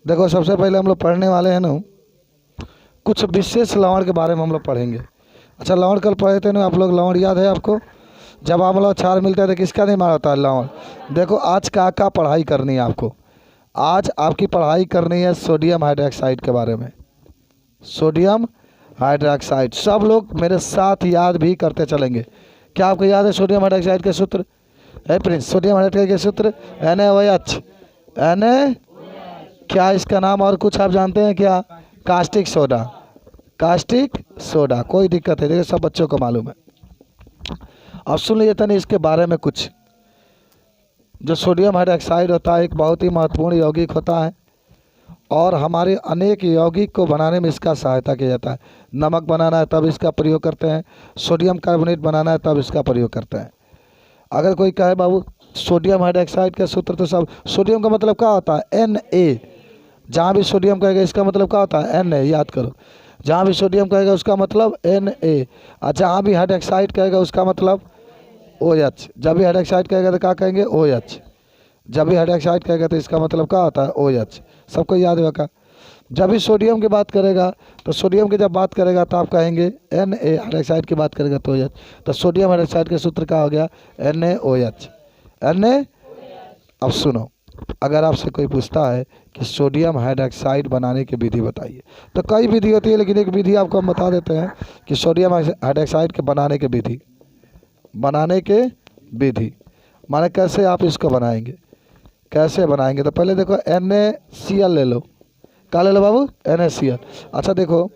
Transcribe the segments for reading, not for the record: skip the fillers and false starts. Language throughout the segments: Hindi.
देखो सबसे पहले हम लोग पढ़ने वाले हैं ना कुछ विशेष लवण के बारे में हम लोग पढ़ेंगे। अच्छा, लवण कल पढ़े थे ना आप लोग, लवण याद है आपको? जब हम लोग अचार मिलते थे किसका नहीं मारा होता है? लवण। देखो आज का पढ़ाई करनी है आपको। आज आपकी पढ़ाई करनी है सोडियम हाइड्रोक्साइड के बारे में। सोडियम हाइड्रोक्साइड सब लोग मेरे साथ याद भी करते चलेंगे। क्या आपको याद है सोडियम हाइड्रोक्साइड के सूत्र? है प्रिंस, सोडियम हाइड्रोक्साइड के सूत्र NaOH। Na, क्या इसका नाम और कुछ आप जानते हैं क्या? Caustic soda. कास्टिक सोडा, कोई दिक्कत है, देखिए सब बच्चों को मालूम है। अब सुन लीजिए तनी इसके बारे में कुछ। जो सोडियम हाइड्रोक्साइड होता है एक बहुत ही महत्वपूर्ण यौगिक होता है और हमारे अनेक यौगिक को बनाने में इसका सहायता किया जाता है। नमक बनाना है तब इसका प्रयोग करते हैं, सोडियम कार्बोनेट बनाना है तब इसका प्रयोग करते हैं। अगर कोई कहे बाबू सोडियम हाइड्रोक्साइड का सूत्र, तो सब सोडियम का मतलब क्या होता है? Na। जहाँ भी सोडियम कहेगा इसका मतलब क्या होता है? Na, याद करो। जहाँ भी सोडियम कहेगा उसका मतलब Na, और जहाँ भी हाइड्रोक्साइड कहेगा उसका मतलब OH। जब भी हाइड्रोक्साइड कहेगा तो क्या कहेंगे? OH। जब भी हाइड्रोक्साइड कहेगा तो इसका मतलब क्या होता है? OH। सबको याद होगा। जब भी सोडियम की बात करेगा तो सोडियम की जब बात करेगा तो आप कहेंगे Na, हाइड्रोक्साइड की बात करेगा तो OH। तो सोडियम हाइड्रोक्साइड के सूत्र क्या हो गया? NaOH। Na। अब सुनो, अगर आपसे कोई पूछता है कि सोडियम हाइड्रोक्साइड बनाने की विधि बताइए, तो कई विधि होती है, लेकिन एक विधि आपको हम बता देते हैं कि सोडियम हाइड्रोक्साइड के बनाने की विधि। बनाने के विधि माने कैसे आप इसको बनाएंगे, कैसे बनाएंगे? तो पहले देखो NaCl ले लो। क्या ले लो बाबू? NaCl। अच्छा देखो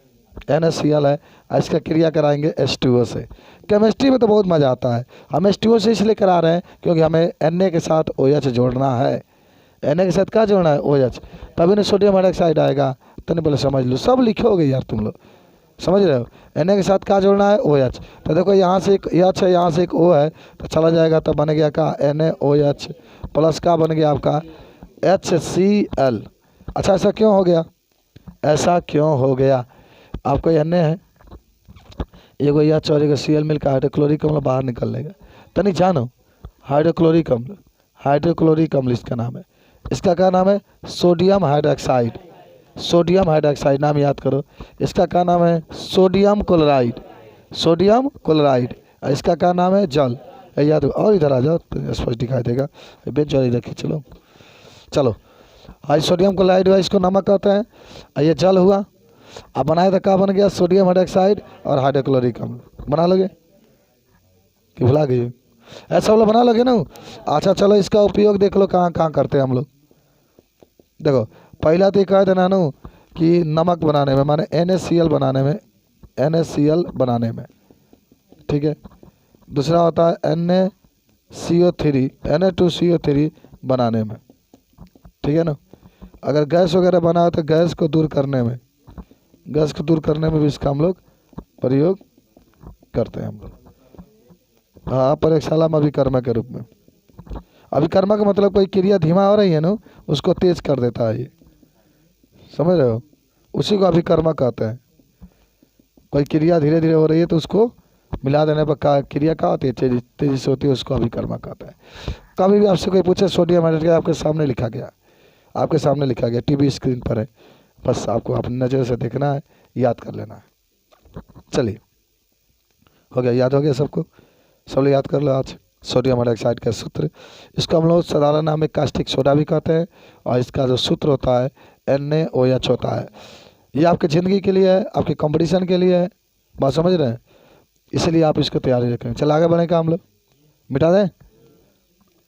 NaCl है, इसका क्रिया कराएंगे H2O से। केमिस्ट्री में तो बहुत मज़ा आता है। हम H2O से इसलिए करा रहे हैं क्योंकि हमें Na के साथ OH जोड़ना है। Na के साथ क्या जोड़ना है? OH। तभी ना सोडियम हाइड्रोक्साइड आएगा। तो नहीं, बोले समझ लो, सब लिखोगे यार तुम लोग, समझ रहे हो? Na के साथ क्या जोड़ना है? OH। तो देखो यहाँ से एक H है, यहाँ से एक O है, तो चला जाएगा, तो बन गया का NaOH प्लस का बन गया आपका HCl। अच्छा ऐसा क्यों हो गया? ऐसा क्यों हो गया? आपको Na है, एगो H और एगो Cl मिलकर हाइड्रोक्लोरिक अम्ल बाहर निकल लेगा। तो नहीं जानो, हाइड्रोक्लोरिक अम्ल, हाइड्रोक्लोरिक अम्ल इसका नाम है। इसका क्या नाम है? Sodium hydroxide. सोडियम हाइड्रोक्साइड नाम याद करो। इसका क्या नाम है? Sodium chloride. Sodium chloride. इसका क्या नाम है? जल। याद। और इधर आ जाओ तो स्पष्ट दिखाई देगा। बेंच और इधर खींच चलो। आज सोडियम क्लोराइड हुआ, इसको नमक कहते हैं, और ये जल हुआ। अब बनाए तो क्या बन गया? सोडियम हाइड्रोक्साइड और हाइड्रोक्लोरिक अम्ल। बना लोगे कि भुला गए? ऐसा वाला बना लोगे ना? अच्छा चलो, इसका उपयोग देख लो कहाँ कहाँ करते हैं हम लोग। देखो पहला तो कह देना नो कि नमक बनाने में, माने NaCl बनाने में, NaCl बनाने में, ठीक है। दूसरा होता है NaCO3, Na2CO3 बनाने में, ठीक है ना। अगर गैस वगैरह बना हो तो गैस को दूर करने में, गैस को दूर करने में भी इसका हम लोग प्रयोग करते हैं हम लोग। हाँ, प्रयोगशाला में अभिकर्मा के रूप में। अभिकर्मा का मतलब कोई क्रिया धीमा हो रही है ना, उसको तेज कर देता है ये, समझ रहे हो? उसी को अभिकर्मा कहते हैं। कोई क्रिया धीरे धीरे हो रही है तो उसको मिला देने पर क्रिया क्या होती है? तेजी से होती है, उसको अभिकर्मा कहते हैं। कभी भी आपसे कोई पूछे सोडियम हाइड्रोक्साइड, आपके सामने लिखा गया, आपके सामने लिखा गया, टीवी स्क्रीन पर है, बस आपको अपनी नज़र से देखना है, याद कर लेना है। चलिए, हो गया? याद हो गया सबको? सब लोग याद कर लो आज सोडियम हाइड्रोक्साइड का सूत्र। इसको हम लोग साधारण नाम में कास्टिक सोडा भी कहते हैं, और इसका जो सूत्र होता है NaOH होता है। ये आपकी ज़िंदगी के लिए है, आपके कंपटीशन के लिए है, बात समझ रहे हैं? इसलिए आप इसको तैयारी रखें। चल आगे बढ़ें, का हम लोग मिटा दें।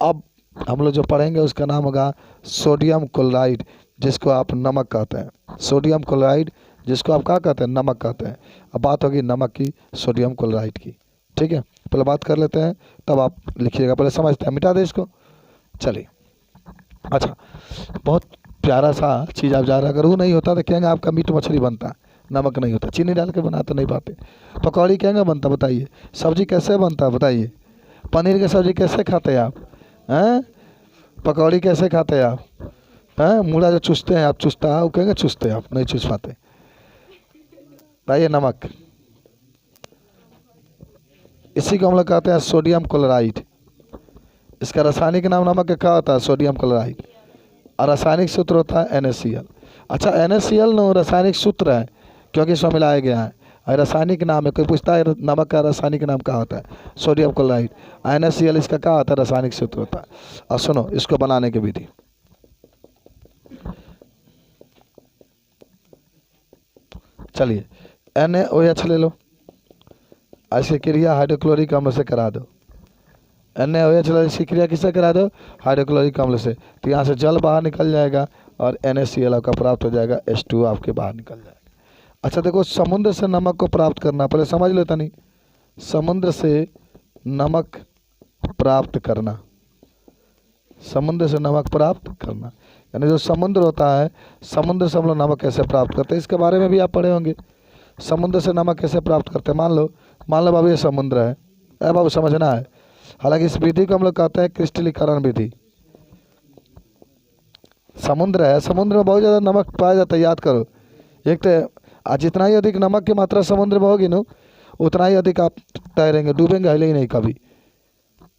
अब हम लोग जो पढ़ेंगे उसका नाम होगा सोडियम क्लोराइड, जिसको आप नमक कहते हैं। सोडियम क्लोराइड, जिसको आप क्या कहते हैं? नमक कहते हैं। अब बात होगी नमक की, सोडियम क्लोराइड की, ठीक है। पहले बात कर लेते हैं, तब आप लिखिएगा, पहले समझते हैं। मिटा दे इसको, चलिए। अच्छा, बहुत प्यारा सा चीज़ आप जा रहे हैं। अगर वो नहीं होता तो कहेंगे आपका मीट मछली बनता, नमक नहीं होता, चीनी डाल के बनाते नहीं पाते। पकौड़ी कहेंगे बनता, बताइए। सब्जी कैसे बनता बताइए। पनीर की सब्जी कैसे खाते हैं आप? हैं? पकौड़ी कैसे खाते हैं आप? हैं? मुड़ा जो चूसते हैं आप, चूसता है वो कहेंगे चूसते आप, नहीं चूस पाते। बताइए नमक, इसी को हम लोग कहते हैं सोडियम क्लोराइड। इसका रासायनिक नाम नमक का क्या होता है? Sodium chloride. और रासायनिक सूत्र होता है NaCl। अच्छा NaCl नो रासायनिक सूत्र है क्योंकि इसमें मिलाया गया है, और रासायनिक नाम है। कोई पूछता है नमक का रासायनिक नाम क्या होता है, सोडियम क्लोराइड। NaCl इसका क्या होता है, रासायनिक सूत्र होता है। और सुनो इसको बनाने की विधि। चलिए NaOH ले लो, ऐसी क्रिया हाइड्रोक्लोरिक अम्ल से करा दो। NaOH इसकी क्रिया किससे करा दो, हाइड्रोक्लोरिक अम्ल से। तो यहाँ से जल बाहर निकल जाएगा और NaCl आपका प्राप्त हो जाएगा, H2O आपके बाहर निकल जाएगा। अच्छा देखो, समुद्र से नमक को प्राप्त करना, पहले समझ लेता नहीं। समुद्र से नमक प्राप्त करना, समुद्र से नमक प्राप्त करना, यानी जो समुद्र होता है, समुद्र से हम लोग नमक कैसे प्राप्त करते हैं, इसके बारे में भी आप पढ़े होंगे। समुद्र से नमक कैसे प्राप्त करते हैं, मान लो बाबू ये समुद्र है, बाबू समझना है। हालांकि इस विधि को हम लोग कहते हैं क्रिस्टलीकरण विधि। समुद्र है, समुद्र में बहुत ज़्यादा नमक पाया जाता है, याद करो। एक तो जितना ही अधिक नमक की मात्रा समुद्र में होगी ना, उतना ही अधिक आप तैरेंगे, डूबेंगे हिले ही नहीं कभी।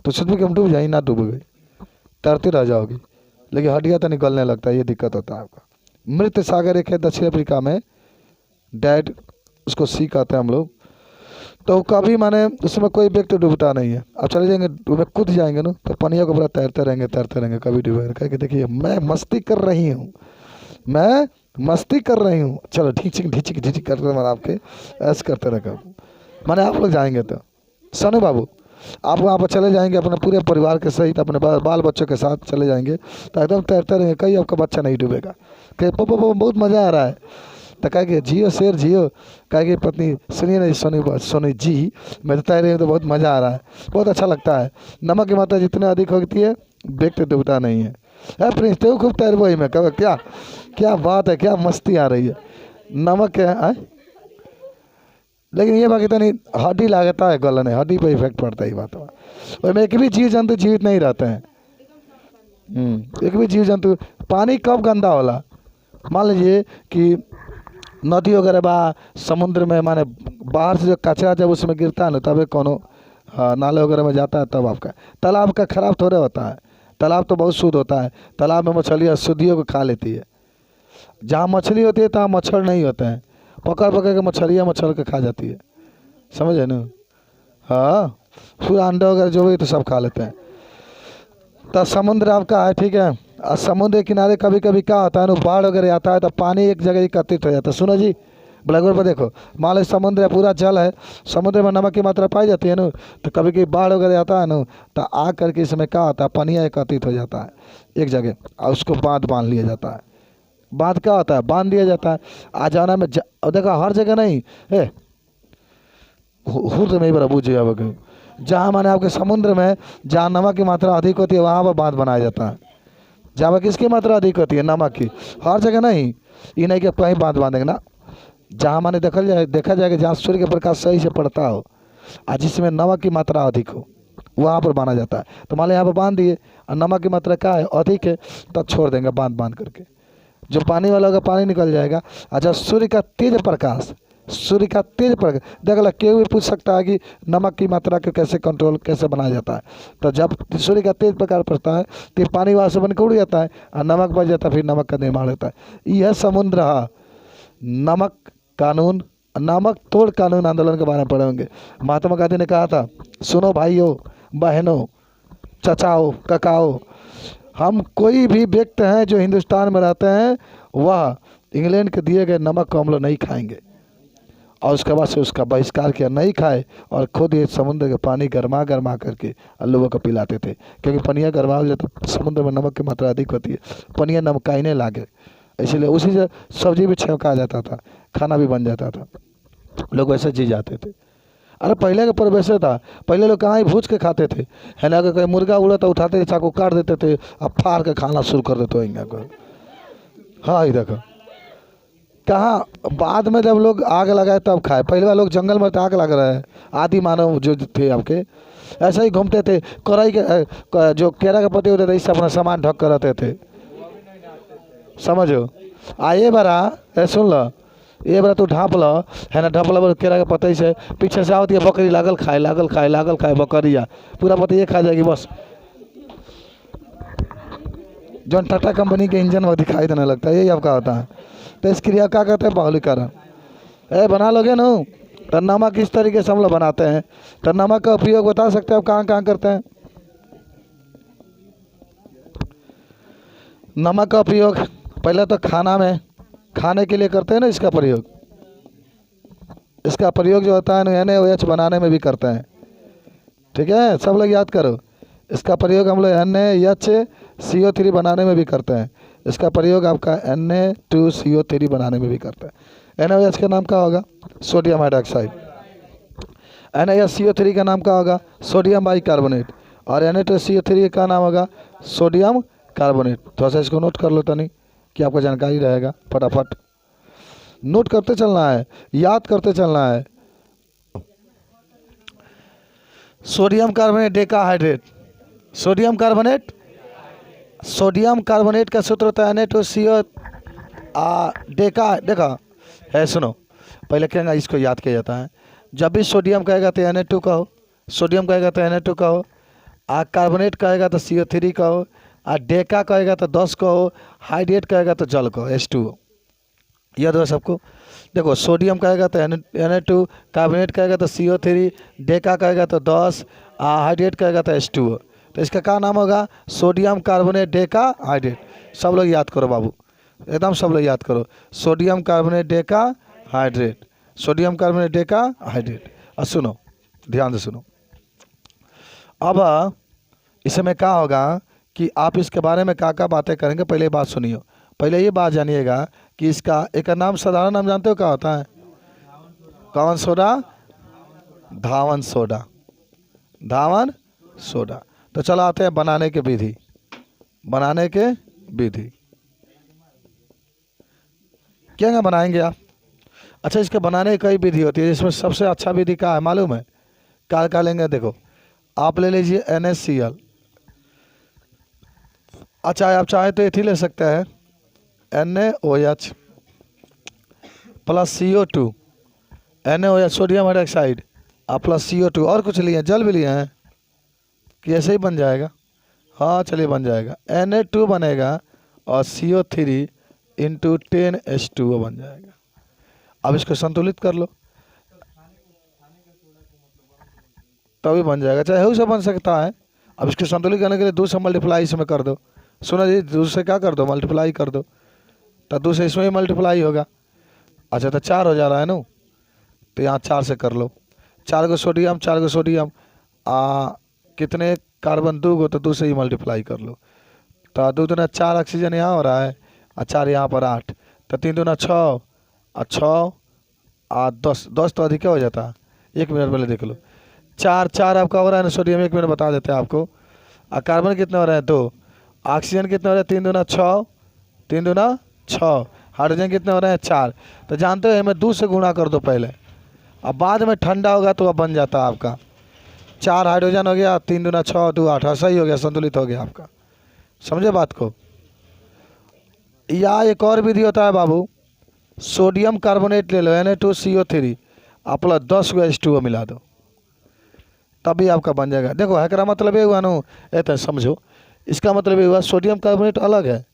तो सोच में कि हम डूब जाए, ना डूबोगे, तैरते रह जाओगे, लेकिन हड्डियाँ तो निकलने लगता है, ये दिक्कत होता है आपका। मृत सागर एक है दक्षिण अफ्रीका में, डेड उसको सी कहते हैं हम लोग। तो कभी माने उसमें कोई व्यक्ति डूबता नहीं है। अब चले जाएंगे उसमें कूद जाएंगे ना, तो पनिया को पूरा तैरते रहेंगे, कभी डूबेंगे। कह के देखिए मैं मस्ती कर रही हूँ, मैं मस्ती कर रही हूँ, चलो ढिचिक ढिचिक ढिचिक करते मैंने आपके ऐसे करते रहेगा। माने आप लोग जाएंगे तो सनु बाबू आप वहाँ पर चले जाएंगे अपने पूरे परिवार के सहित, अपने बाल बच्चों के साथ चले जाएंगे, तो एकदम तैरते रहेंगे, कहीं आपका बच्चा नहीं डूबेगा। कहे पापा बहुत मज़ा आ रहा है, तो कहेंगे जियो शेर जियो। कहेगी पत्नी सुनिए ना सोनी जी, मैं तो तैर रही हूँ तो बहुत मज़ा आ रहा है, बहुत अच्छा लगता है। नमक की मात्रा जितनी अधिक होती है व्यक्ति डूबता नहीं है। प्रिंस तो खूब तैर वही में कहो, क्या क्या बात है, क्या मस्ती आ रही है, नमक है। लेकिन ये बाकी तो नहीं, हड्डी लागता है गलने, हड्डी पर इफेक्ट पड़ता है, बात और में एक भी जीव जंतु जीवित नहीं रहते हैं। एक भी जीव जंतु। पानी कब गंदा होला, मान लीजिए कि नदी वगैरह बा, समुद्र में माने बाहर से जो कचरा जब उसमें गिरता है ना, तब कोनो नाले वगैरह में जाता है, तब आपका तालाब का खराब थोड़े होता है। तालाब तो बहुत शुद्ध होता है, तालाब में मछलियाँ शुद्धियों को खा लेती है। जहाँ मछली होती है तहाँ मच्छर नहीं होते हैं, पकड़ के मछलियाँ मच्छर के खा जाती है, समझे ना। हाँ फिर अंडा वगैरह जो भी तो सब खा लेते हैं। तो समुद्र आपका है, ठीक है। और समुद्र के किनारे कभी कभी क्या होता है ना, बाढ़ वगैरह आता है तो पानी एक जगह एकत्रित हो जाता है। सुनो जी, ब्लैकबोर्ड पर देखो, मान लो समुद्र है, पूरा जल है, समुद्र में नमक की मात्रा पाई जाती है ना, तो कभी कभी बाढ़ वगैरह आता है ना, तो आ करके इसमें क्या होता है, पानी एकत्रित हो जाता है एक जगह, और उसको बांध लिया जाता है। बांध क्या होता है, बांध दिया जाता है। आ जाना में देखो हर जगह नहीं है, हुर में बड़ा बूझे अब जहाँ माने आपके समुद्र में जहाँ नमक की मात्रा अधिक होती है वहाँ पर बांध बनाया जाता है। जहाँ पर किसकी मात्रा अधिक होती है, नमक की। हर जगह नहीं, ये नहीं कि कहीं बांध बांधेंगे ना, जहाँ माने देखा जाएगा जहाँ सूर्य का प्रकाश सही से पड़ता हो और जिसमें नमक की मात्रा अधिक हो, वहाँ पर बांधा जाता है। तो मान लो यहाँ पर बांध दिए और नमक की मात्रा क्या है, अधिक है, तब छोड़ देंगे बांध करके, जो पानी वाला होगा पानी निकल जाएगा। अच्छा सूर्य का तेज प्रकाश देख ला, कोई भी पूछ सकता है कि नमक की मात्रा को कैसे बनाया जाता है। तो जब सूर्य का तेज प्रकाश पड़ता है तो पानी वहाँ से बनकर उड़ जाता है और नमक बच जाता है, फिर नमक का निर्माण होता है। यह समुद्र है। नमक तोड़ कानून आंदोलन के बारे में पढ़े होंगे। महात्मा गांधी ने कहा था, सुनो भाइयों बहनों चचाओ ककाओ, हम कोई भी व्यक्ति हैं जो हिंदुस्तान में रहते हैं वह इंग्लैंड के दिए गए नमक को हम लोग नहीं खाएंगे। और उसके बाद से उसका बहिष्कार किया, नहीं खाए, और खुद ये समुद्र के पानी गर्मा करके लोगों को पिलाते थे, क्योंकि पनिया गर्मा हो जाता तो समुद्र में नमक की मात्रा अधिक होती है, पनिया नमकाइने लागे, इसीलिए उसी से सब्जी भी छेका जाता था, खाना भी बन जाता था, लोग वैसे जी जाते थे। अरे पहले का पर वैसे था, पहले लोग कहाँ ही भूज के खाते थे, है ना। अगर कहीं मुर्गा उड़ा तो उठाते थे, चाकू काट देते थे, अब फाड़ के खाना शुरू कर देते हो। हाँ ही देखो कहाँ, बाद में जब लोग आग लगाए तब खाए, पहले लोग जंगल में तो आग लग रहा है। आदि मानव जो थे आपके ऐसे ही घूमते थे, कोराई के जो केरा के पत्ते होते थे इससे अपना सामान ढक कर रहते थे, समझो। ये बारा सुन लो, ये बारा तू ढाँप लो, है ना, ढाँप लो केरा के पत्ते से, पीछे से आवती है बकरी लागल खाए बकरिया, पूरा पत्ते ये खा जाएगी बस। जो टाटा कंपनी के इंजन वो दिखाई देने लगता है, यही आपका होता है। तो इस क्रिया क्या कहते हैं? बहुलीकरण। बना लोगे ना? तो नमक किस तरीके से हम लोग बनाते हैं? तो नमक का उपयोग बता सकते हैं आप कहाँ कहाँ करते हैं? नमक का उपयोग पहले तो खाना में, खाने के लिए करते हैं ना इसका प्रयोग। इसका प्रयोग जो होता है NaOH बनाने में भी करते हैं। ठीक है, सब लोग याद करो। इसका प्रयोग हम लोग NaHCO3 बनाने में भी करते हैं। इसका प्रयोग आपका Na2CO3 बनाने में भी करते हैं। NaOH का नाम क्या होगा? Sodium hydroxide. NaCO3 का नाम क्या होगा? Sodium bicarbonate. और Na2CO3 का नाम होगा सोडियम कार्बोनेट। थोड़ा सा इसको नोट कर लो तनी, कि आपको जानकारी रहेगा। फटाफट नोट करते चलना है, याद करते चलना है। Sodium carbonate decahydrate, sodium carbonate, sodium carbonate का सूत्र होता है Na2CO डेका। देखा है, सुनो पहले क्या इसको याद किया जाता है। जब भी सोडियम कहेगा तो Na2 कहो, सोडियम कहेगा तो Na2 कहो, कार्बोनेट कहेगा तो CO3 कहो, डेका कहेगा तो 10 कहो, हाइड्रेट कहेगा तो जल कहो H2O। याद हो सबको? देखो सोडियम कहेगा तो Na2, कार्बोनेट कहेगा तो CO3, डेका कहेगा तो 10, हाइड्रेट कहेगा तो H2O। तो इसका क्या नाम होगा? Sodium carbonate Deka hydrate. सब लोग याद करो बाबू, एकदम सब लोग याद करो। Sodium carbonate Deka hydrate, sodium carbonate Deka hydrate. और सुनो, ध्यान से सुनो। अब इसमें क्या होगा कि आप इसके बारे में क्या बातें करेंगे, पहले बात सुनियो। पहले ये बात जानिएगा कि इसका एक नाम, साधारण नाम जानते हो क्या होता है? कौन सोडा? धावन सोडा, धावन सोडा। तो चलो आते हैं बनाने के विधि। बनाने के विधि क्या बनाएंगे आप? अच्छा, इसके बनाने की कई विधि होती है, जिसमें सबसे अच्छा विधि क्या है मालूम है? क्या लेंगे? देखो आप ले लीजिए NaCl। अच्छा, आप चाहे तो एथी ले सकते हैं NaOH plus CO2, NaOH sodium hydroxide plus CO2, और कुछ लिए? जल भी लिए हैं कि ऐसे ही बन जाएगा? हाँ चलिए बन जाएगा। Na2 बनेगा और CO3 इंटू 10H2O बन जाएगा। अब इसको संतुलित कर लो तभी बन जाएगा, चाहे उससे बन सकता है। अब इसको संतुलित करने के लिए 2 से मल्टीप्लाई इसमें कर दो। सुनो जी, 2 से क्या कर दो? मल्टीप्लाई कर दो, तो 2 से इसमें ही मल्टीप्लाई होगा। अच्छा, तो 4 हो जा रहा है ना, तो यहाँ 4 से कर लो। 4 को सोडियम, 4 को सोडियम, कितने कार्बन? 2 को, तो 2 से ही मल्टीप्लाई कर लो। तो 2 दूना 4 ऑक्सीजन यहाँ हो रहा है, और 4 यहाँ पर 8, तो 3 दूना 6, और 6 10, 10 तो अधिक हो जाता है। 1 मिनट पहले देख लो। 4 आपका हो रहा है ना सोडियम, 1 मिनट बता देते हैं आपको। कार्बन कितने हो रहे हैं? 2। ऑक्सीजन कितने हो रहे हैं? 3 दूना 6, 3 दूना 6। हाइड्रोजन कितने हो रहे हैं? 4। तो जानते हो, हमें 2 से गुणा कर दो पहले, अब बाद में ठंडा होगा तो अब बन जाता है आपका 4 हाइड्रोजन हो गया, 3 दूना 6, 2 8, सही हो गया, संतुलित हो गया आपका। समझे बात को? या एक और विधि होता है बाबू, सोडियम कार्बोनेट ले लो Na2CO3 प्लस 10 को H2O मिला दो, तभी आपका बन जाएगा। देखो है, मतलब ये हुआ ना, ये तो समझो, इसका मतलब ये हुआ सोडियम कार्बोनेट अलग है,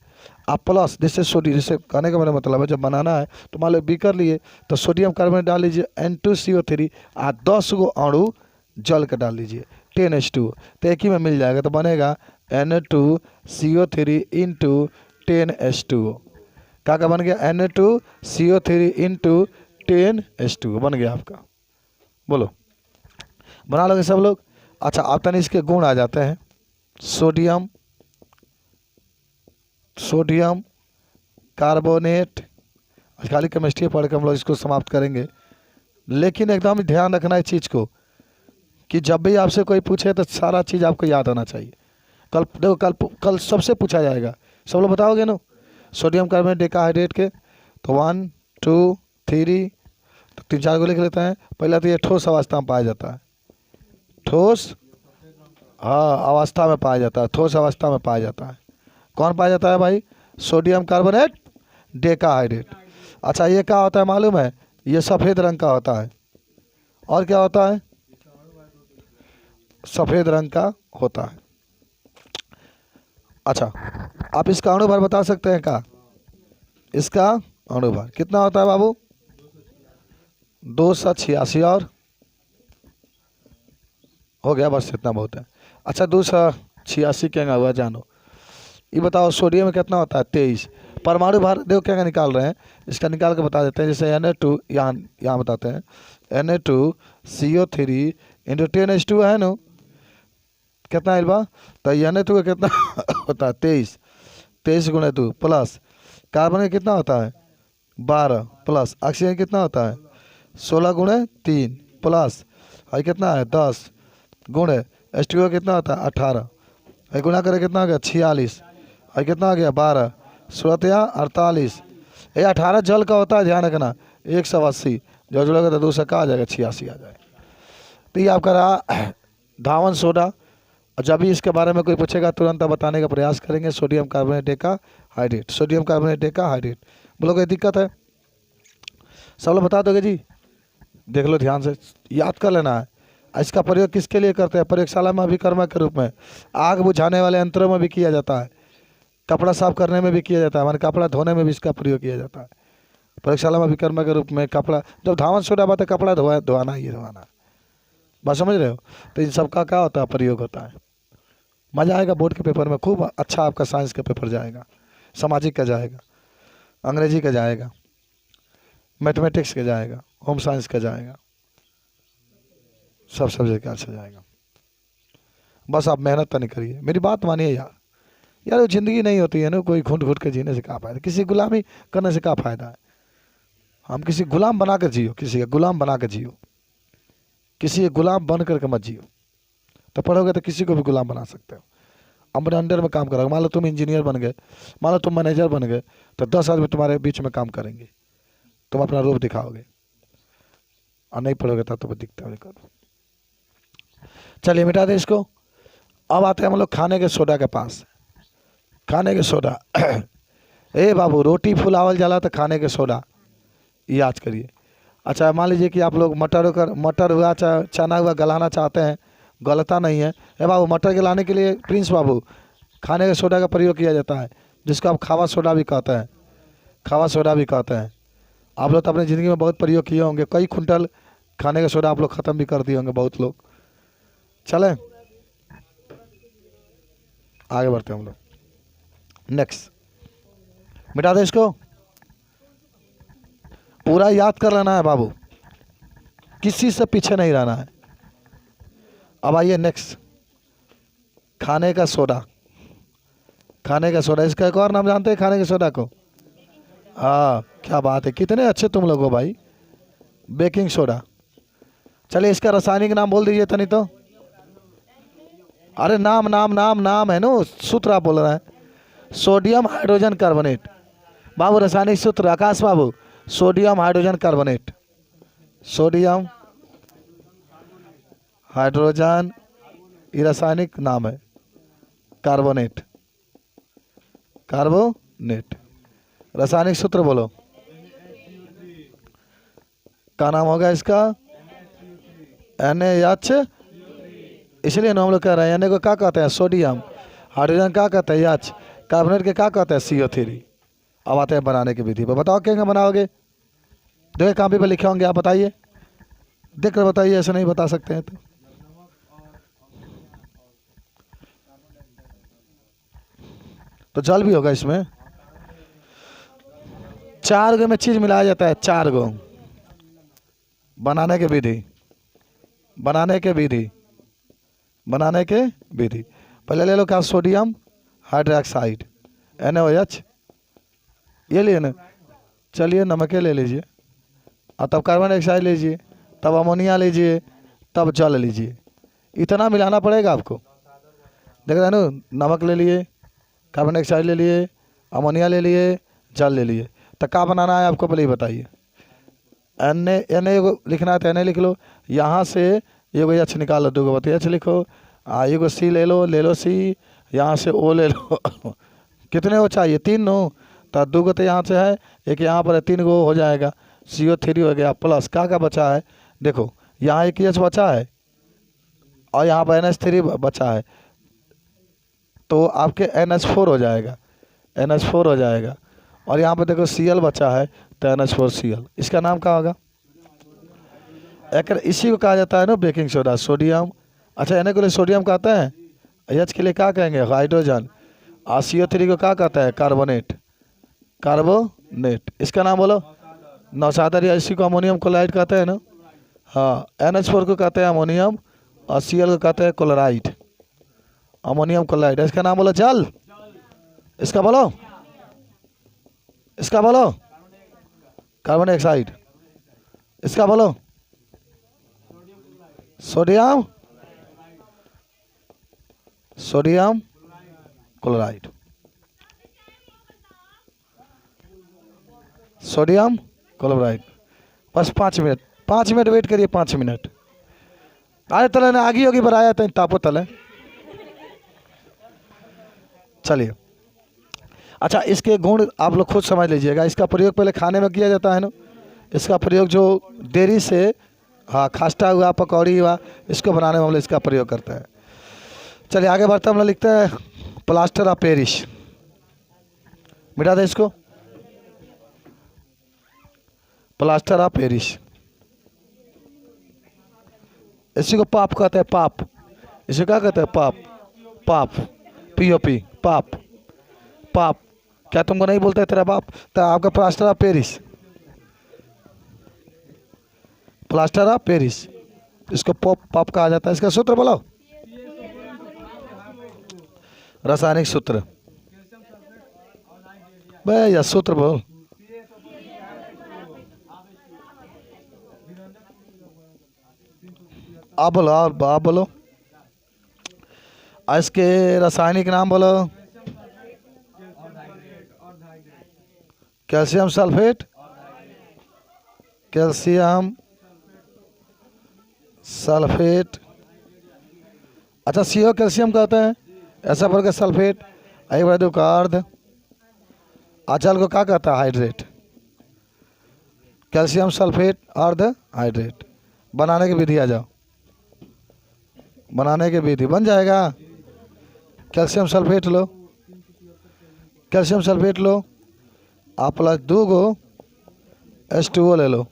आप प्लस जैसे सोडियम, जैसे कहने का मेरा मतलब है जब बनाना है तो मान लो बीकर लिए तो सोडियम कार्बोनेट डाल लीजिए N2CO3 और 10 को अणु जल का डाल लीजिए 10H2O, तो एक ही में मिल जाएगा। तो बनेगा Na2CO3 इंटू 10H2O। क्या बन गया? Na2CO3 इंटू 10H2O बन गया आपका। बोलो, बना लोगे सब लोग? अच्छा, अब तक इसके गुण आ जाते हैं। सोडियम, सोडियम कार्बोनेट, खाली केमिस्ट्री पढ़ के हम लोग इसको समाप्त करेंगे। लेकिन एकदम ध्यान रखना है चीज़ को कि जब भी आपसे कोई पूछे तो सारा चीज़ आपको याद होना चाहिए। कल देखो, कल सबसे पूछा जाएगा, सब लोग बताओगे ना? सोडियम कार्बोनेट डेकाहाइड्रेट के तो 1 2 3, तो 3 4 को लिख लेते हैं। पहला तो ये ठोस अवस्था में पाया जाता है, ठोस अवस्था में पाया जाता है, ठोस अवस्था में पाया जाता है। कौन पाया जाता है भाई? Sodium carbonate decahydrate. अच्छा, ये क्या होता है मालूम है? ये सफ़ेद रंग का होता है। और क्या होता है? सफ़ेद रंग का होता है। अच्छा, आप इसका अणु भार बता सकते हैं क्या? इसका अणुभार कितना होता है बाबू? 286 और हो गया, बस इतना बहुत है। अच्छा 286 क्या हुआ जानो। ये बताओ सोडियम में कितना होता है? 23। परमाणु भार देखो क्या निकाल रहे हैं, इसका निकाल के बता देते हैं। जैसे Na2 यहाँ बताते हैं, Na2CO3 इंटू 10H2 है ना, कितना है बा? तो Na2 का कितना होता है? 23। 23 गुणे 2 प्लस कार्बन का कितना होता है? 12 प्लस ऑक्सीजन कितना होता है? 16 गुणे 3 प्लस और कितना है? 10 गुणे H2O कितना होता है? 18 गुना करे कितना हो गया? 46 और कितना हो गया? 12 16 48। ये 18 जल का होता है, ध्यान रखना। 180 जो जुड़ेगा तो 2 से का आ जाएगा? 86 आ जाएगा। तो ये आपका रहा धावन सोडा। और जब भी इसके बारे में कोई पूछेगा तुरंत बताने का प्रयास करेंगे। Sodium carbonate decahydrate, sodium carbonate decahydrate. बोलो कोई दिक्कत है? सब लोग बता दोगे जी? देख लो ध्यान से, याद कर लेना है। इसका प्रयोग किसके लिए करते हैं? प्रयोगशाला में अभिकर्मक के रूप में, आग बुझाने वाले यंत्रों में भी किया जाता है, कपड़ा साफ करने में भी किया जाता है, हमारे कपड़ा धोने में भी इसका प्रयोग किया जाता है। प्रयोगशाला में अभिकर्मक के रूप में कपड़ा, जब धावन सोडा बात है कपड़ा धोना ही धोना, बस समझ रहे हो? तो इन सबका क्या होता है? प्रयोग होता है। मज़ा आएगा बोर्ड के पेपर में, खूब अच्छा आपका साइंस का पेपर जाएगा, सामाजिक का जाएगा, अंग्रेजी का जाएगा, मैथमेटिक्स का जाएगा, होम साइंस का जाएगा, सब सब्जेक्ट का अच्छा जाएगा। बस आप मेहनत तो नहीं करिए, मेरी बात मानिए यार। यार वो ज़िंदगी नहीं होती है ना, कोई घुट घुट के जीने से क्या फ़ायदा, किसी गुलामी करने से क्या फ़ायदा है? हम किसी गुलाम बना कर जियो, किसी का गुलाम बना कर जियो, किसी के गुलाम बन करके मत जियो। तो पढ़ोगे तो किसी को भी गुलाम बना सकते हो, अपने अंडर में काम करोगे। मान लो तुम इंजीनियर बन गए, मान लो तुम मैनेजर बन गए, तो 10 आदमी तुम्हारे बीच में काम करेंगे, तुम अपना रूप दिखाओगे। और नहीं पढ़ोगे तब तो दिखता है। चलिए मिटा दे इसको। अब आते हैं हम लोग खाने के सोडा के पास। खाने के सोडा ए बाबू, रोटी फुलावल जाला तो खाने के सोडा, याद करिए। अच्छा मान लीजिए कि आप लोग मटर हुआ चाहे चना हुआ गलाना चाहते हैं, गलता नहीं है। ए बाबू, मटर गलाने के लिए प्रिंस बाबू खाने के सोडा का प्रयोग किया जाता है, जिसको आप खावा सोडा भी कहते हैं, खावा सोडा भी कहते हैं। आप लोग तो अपनी ज़िंदगी में बहुत प्रयोग किए होंगे, कई कुंटल खाने का सोडा आप लोग ख़त्म भी कर दिए होंगे बहुत लोग। चलें आगे बढ़ते हैं हम लोग। नेक्स्ट मिटा दे इसको, पूरा याद कर लेना है बाबू, किसी से पीछे नहीं रहना है। अब आइए नेक्स्ट, खाने का सोडा। खाने का सोडा, इसका एक और नाम जानते हैं खाने के सोडा को? हाँ क्या बात है, कितने अच्छे तुम लोग हो भाई। Baking soda. चलिए इसका रासायनिक नाम बोल दीजिए तनी तो। अरे नाम नाम नाम नाम है नो, सूत्र आप बोल रहे हैं। Sodium hydrogen carbonate. बाबू रासायनिक सूत्र आकाश बाबू, sodium hydrogen carbonate. Sodium hydrogen, ये रासायनिक नाम है, कार्बोनेट, कार्बोनेट। रासायनिक सूत्र बोलो, क्या नाम होगा इसका? NaH। इसलिए ना हम लोग कह रहे हैं Na को क्या कहते हैं? सोडियम। हाइड्रोजन क्या कहते हैं? H। कार्बोनेट के क्या कहते हैं? CO3। अब आते हैं बनाने की विधि पर। बताओ क्या बनाओगे? देखो कॉपी पर लिखे होंगे, आप बताइए, देख कर बताइए, ऐसे नहीं बता सकते हैं तो जल भी होगा इसमें। 4 गो में चीज मिलाया जाता है, 4 गो। बनाने के विधि, बनाने के विधि, बनाने के विधि। पहले ले लो क्या? सोडियम हाइड्रोक्साइड NaOH, ये लिए ना। चलिए नमक ले लीजिए, और तब कार्बन डाइऑक्साइड लीजिए, तब अमोनिया लीजिए, तब जल लीजिए। इतना मिलाना पड़ेगा आपको। देख रहे हैं ना, नमक ले लिए, कार्बन डाइऑक्साइड ले लिए, अमोनिया ले लिए, जल ले लिए। तो क्या बनाना है आपको पहले ही बताइए। Na लिखना है तो Na लिख लो, यहाँ से एगो H निकाल लो, 2 गो H लिखो, एगो C ले लो C, यहाँ से O ले लो कितने हो चाहिए? 3 नो, तो 2 गो तो यहाँ से है, एक यहाँ पर है, 3 गो हो जाएगा। CO3 हो गया, प्लस क्या बचा है? देखो यहाँ एक H बचा है और यहाँ पर NH3 बचा है, तो आपके NH4 हो जाएगा, NH4 हो जाएगा। और यहाँ पे देखो Cl बचा है तो NH4Cl, इसका नाम क्या होगा? इसी को कहा जाता है ना बेकिंग सोडा, सोडियम। अच्छा, Na के लिए सोडियम कहते हैं, H के लिए क्या कहेंगे? हाइड्रोजन। और CO3 को क्या कहता है? Carbonate, carbonate. इसका नाम बोलो। नौशादर या इसी को अमोनियम क्लोराइड कहते हैं ना। हाँ, NH4 को कहते हैं अमोनियम और Cl को कहते हैं क्लोराइड, अमोनियम क्लोराइड। इसका नाम बोलो जल। इसका बोलो, इसका बोलो कार्बन डाइऑक्साइड। इसका बोलो sodium, sodium chloride, sodium chloride. बस 5 मिनट, 5 मिनट वेट करिए, 5 मिनट। आए तले ने आगी होगी बनाया तो तापो तले। चलिए, अच्छा इसके गुण आप लोग खुद समझ लीजिएगा। इसका प्रयोग पहले खाने में किया जाता है ना। इसका प्रयोग जो देरी से, हाँ, खास्टा हुआ, पकौड़ी हुआ, इसको बनाने में हम लोग इसका प्रयोग करते हैं। चलिए आगे बढ़ते हम लोग लिखते हैं प्लास्टर ऑफ पेरिस। मिटा दे इसको, प्लास्टर ऑफ पेरिस। इसी को पाप कहते हैं, पाप। इसे क्या कहते हैं? पाप, पाप, POP, पाप, पाप। क्या तुमको नहीं बोलते तेरा बाप? तो आपका plaster of Paris, plaster of Paris, इसको पॉप पाप कहा जाता है। इसका सूत्र बोलो, रासायनिक सूत्र भैया, सूत्र बोल। आप बोलो, आप बोलो। इसके रासायनिक नाम बोलो। Calcium sulphate, calcium sulphate. अच्छा, CO कैल्शियम कहते हैं, ऐसा बोल के सल्फेट। आई बढ़ दो का अर्ध। अचल को क्या कहता है? हाइड्रेट। कैल्शियम सल्फेट अर्ध हाइड्रेट। बनाने की विधि आ जाओ, बनाने की विधि बन जाएगा। कैल्शियम सल्फेट लो, कैल्शियम सल्फेट लो, आप प्लस 2 गो H2O ले लो।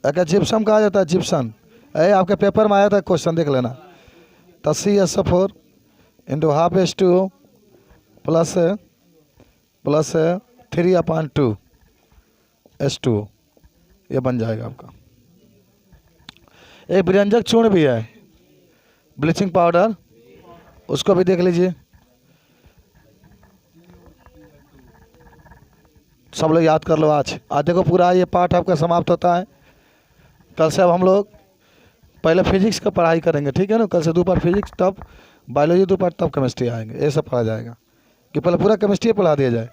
एक जिप्सम कहा जाता है, जिप्सन। आपके पेपर में आया था क्वेश्चन, देख लेना। तो CSO4 into half H2O plus 3/2 H2O, ये बन जाएगा आपका। एक व्यंजक चूर्ण भी है, ब्लीचिंग पाउडर, उसको भी देख लीजिए। सब लोग याद कर लो। आज देखो पूरा ये पाठ आपका समाप्त होता है। कल से अब हम लोग पहले फिजिक्स का पढ़ाई करेंगे, ठीक है ना। कल से दोपहर फिजिक्स, तब बायोलॉजी, दोपहर तब केमिस्ट्री आएंगे। ये सब पढ़ा जाएगा कि पहले पूरा केमिस्ट्री पढ़ा दिया जाए,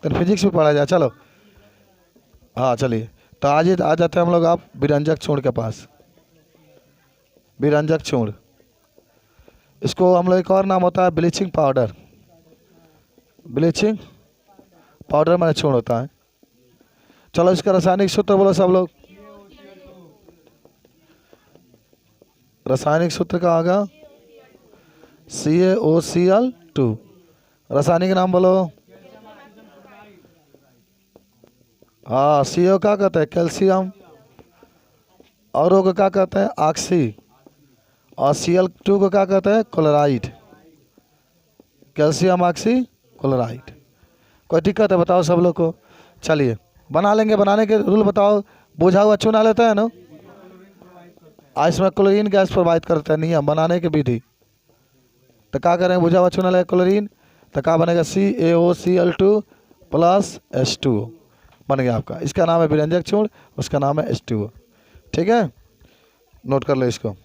तो फिजिक्स भी पढ़ा जाए। चलो, हाँ चलिए। तो आज आ जाते हैं हम लोग आप विरंजक चूर्ण के पास। विरंजक चूर्ण, इसको हम लोग एक और नाम होता है ब्लीचिंग पाउडर। ब्लीचिंग पाउडर में चूर्ण होता है। चलो इसका रासायनिक सूत्र बोलो सब लोग। रासायनिक सूत्र का होगा CaOCl2। रासायनिक नाम बोलो। हाँ, CO क्या कहते हैं? कैल्शियम। और को क्या कहते हैं? ऑक्सी। और Cl2 को क्या कहते हैं? क्लोराइड। Calcium oxy chloride. कोई दिक्कत है बताओ सब लोग को? चलिए बना लेंगे। बनाने के रूल बताओ। बुझा हुआ चूना लेता है ना, आज इसमें क्लोरीन गैस प्रोवाइड करते हैं। नियम बनाने की विधि, तो क्या करेंगे? बुझा हुआ चूना लेगा क्लोरीन, तो क्या बनेगा? CaOCl2 प्लस H2O बन गया आपका। इसका नाम है विरंजक चूर्ण, उसका नाम है H2O। ठीक है, नोट कर लो इसको।